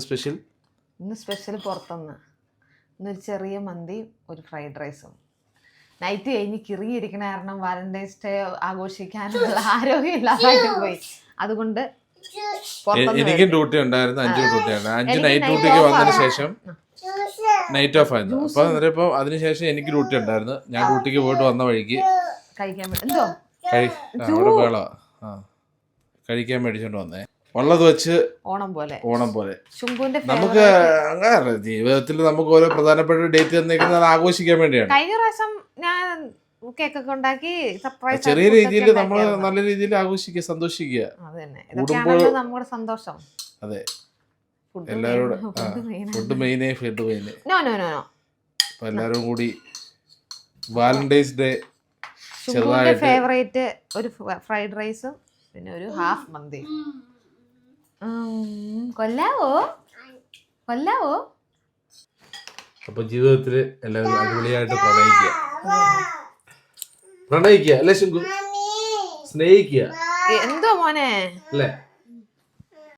Special? ഇന്ന് special പുറത്തുനിന്ന് ഇന്നൊരു ചെറിയ മന്തി, ഒരു ഫ്രൈഡ് റൈസും. നൈറ്റ് കഴിഞ്ഞ് കിറിയിരിക്കണ കാരണം വാലന്റൈൻസ് ഡേ ആഘോഷിക്കാനുള്ള ആരോഗ്യം ഇല്ലാതായിട്ട് പോയി. അതുകൊണ്ട് എനിക്കും ഡ്യൂട്ടി ഉണ്ടായിരുന്നു, 5 ഡ്യൂട്ടി ഉണ്ടായിരുന്നു. 5 നൈറ്റ് ഡ്യൂട്ടിക്ക് വന്നതിന് ശേഷം നൈറ്റ് ഓഫ് ആയിരുന്നു. അപ്പൊ ഇപ്പൊ അതിനുശേഷം എനിക്ക് ഡ്യൂട്ടി ഉണ്ടായിരുന്നു. ഞാൻ ഡ്യൂട്ടിക്ക് പോയിട്ട് വന്ന വഴിക്ക് കഴിക്കാൻ മേടിച്ചോണ്ട് വന്നേ. ഉള്ളത് വെച്ച് ഓണം പോലെ നമുക്ക് അങ്ങനെ ജീവിതത്തിൽ നമുക്ക് ഓരോ പ്രധാനപ്പെട്ട ഡേറ്റ് തന്നേക്കുന്നത് ആഘോഷിക്കാൻ വേണ്ടിയാണ്. കഴിഞ്ഞ പ്രാവശ്യം ഞാൻ കേക്കൊക്കെ ഉണ്ടാക്കി സർപ്രൈസ് ചെറിയ രീതിയിൽ നമ്മൾ നല്ല രീതിയിൽ ആഘോഷിക്കുക, സന്തോഷിക്കുക. നമ്മുടെ സന്തോഷം. അതെ, എല്ലാവരോടും ഫുഡ് മെയിൻ. അപ്പൊ എല്ലാവരും കൂടി വാലന്റൈൻസ് ഡേ ഫേവറേറ്റ് ഒരു ഫ്രൈഡ് റൈസും പിന്നെ ഒരു ഹാഫ് മന്തി. കൊല്ലാവോ? അപ്പൊ ജീവിതത്തില് എല്ലാവരും അടിപൊളിയായിട്ട് പ്രണയിക്കുക അല്ലേ ശുങ്കു? സ്നേഹിക്കുക. എന്തോ മോനെ അല്ലേ?